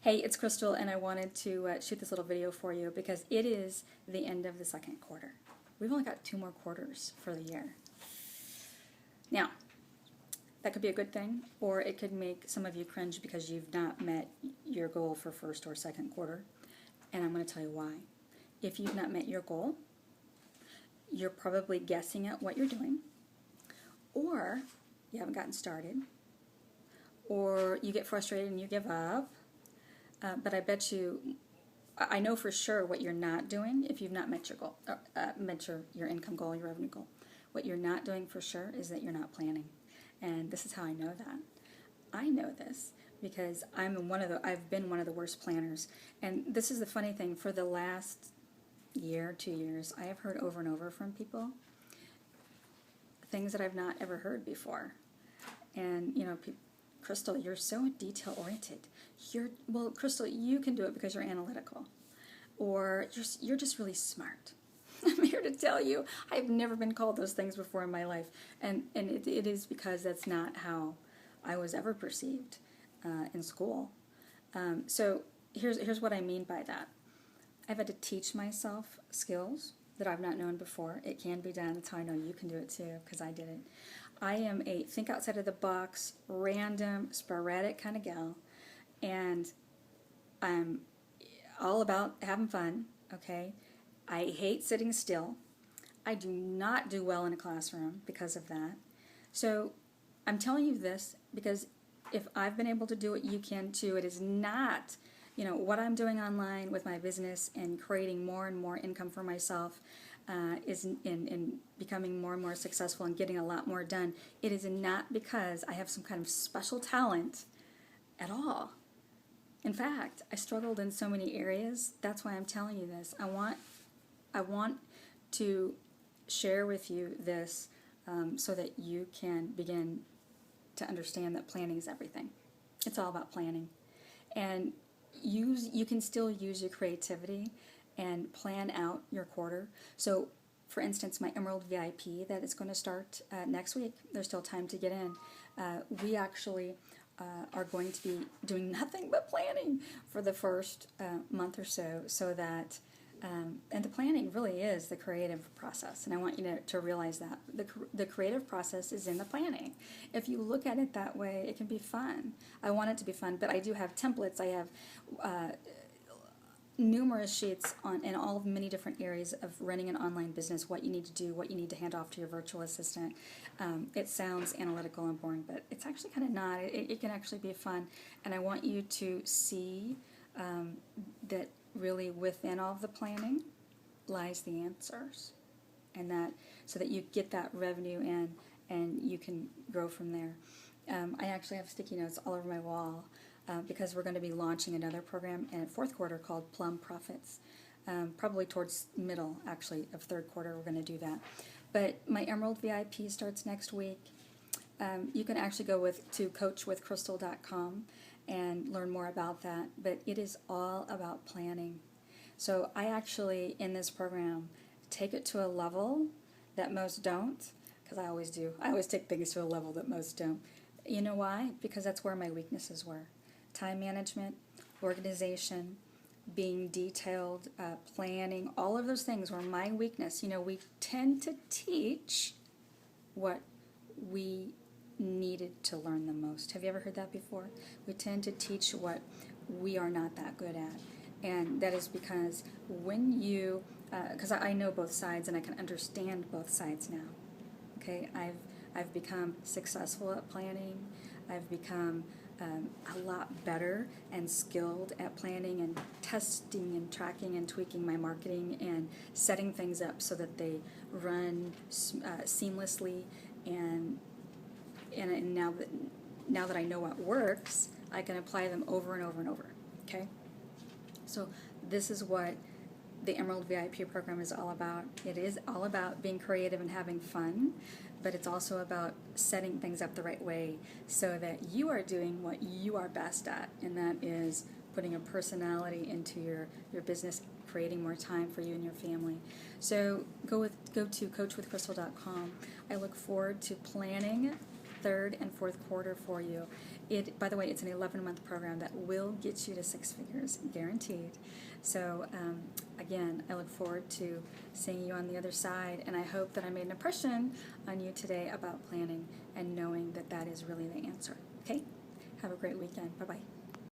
Hey, it's Crystal, and I wanted to shoot this little video for you because it is the end of the second quarter. We've only got 2 more quarters for the year. Now, that could be a good thing, or it could make some of you cringe because you've not met your goal for first or second quarter, and I'm going to tell you why. If you've not met your goal, you're probably guessing at what you're doing, or you haven't gotten started, or you get frustrated and you give up. But I bet you, I know for sure what you're not doing if you've not met your goal, met your income goal, your revenue goal. What you're not doing for sure is that you're not planning. And this is how I know that. I know this because I've been one of the worst planners. And this is the funny thing, for the last year, 2 years, I have heard over and over from people things that I've not ever heard before. And, you know, Crystal, you're so detail-oriented. Well, Crystal, you can do it because you're analytical. Or you're just really smart. I'm here to tell you, I've never been called those things before in my life. And it is because that's not how I was ever perceived in school. So here's what I mean by that. I've had to teach myself skills that I've not known before. It can be done. That's how I know you can do it too, because I did it. I am a think outside of the box, random, sporadic kind of gal, and I'm all about having fun, okay? I hate sitting still. I do not do well in a classroom because of that. So I'm telling you this because if I've been able to do it, you can too. It is not, you know, what I'm doing online with my business and creating more and more income for myself is in becoming more and more successful and getting a lot more done. It is not because I have some kind of special talent at all. In fact, I struggled in so many areas. That's why I'm telling you this. I want to share with you this so that you can begin to understand that planning is everything. It's all about planning. And you can still use your creativity and plan out your quarter. So, for instance, my Emerald VIP that is going to start next week, there's still time to get in. We actually are going to be doing nothing but planning for the first month or so that, and the planning really is the creative process, and I want you to realize that. The creative process is in the planning. If you look at it that way, it can be fun. I want it to be fun, but I do have templates. I have numerous sheets in all of many different areas of running an online business, what you need to do, what you need to hand off to your virtual assistant. It sounds analytical and boring, but it's actually kind of not. It can actually be fun, and I want you to see that really within all of the planning lies the answers, and that so that you get that revenue in and you can grow from there. I actually have sticky notes all over my wall because we're going to be launching another program in fourth quarter called Plum Profits. Probably towards middle, actually, of third quarter we're going to do that. But my Emerald VIP starts next week. You can actually go to coachwithcrystal.com and learn more about that. But it is all about planning. So I actually, in this program, take it to a level that most don't, because I always do. I always take things to a level that most don't. You know why? Because that's where my weaknesses were. Time management, organization, being detailed, planning, all of those things were my weakness. You know, we tend to teach what we needed to learn the most. Have you ever heard that before? We tend to teach what we are not that good at. And that is because when you, because I know both sides and I can understand both sides now. Okay, I've become successful at planning. I've become a lot better and skilled at planning and testing and tracking and tweaking my marketing and setting things up so that they run seamlessly. And now that I know what works, I can apply them over and over and over. Okay, so this is what the Emerald VIP program is all about. It is all about being creative and having fun, but it's also about setting things up the right way so that you are doing what you are best at, and that is putting a personality into your business, creating more time for you and your family. So go to coachwithcrystal.com. I look forward to planning third and fourth quarter for you. By the way, it's an 11-month program that will get you to 6 figures, guaranteed. So again, I look forward to seeing you on the other side, and I hope that I made an impression on you today about planning and knowing that that is really the answer. Okay? Have a great weekend. Bye-bye.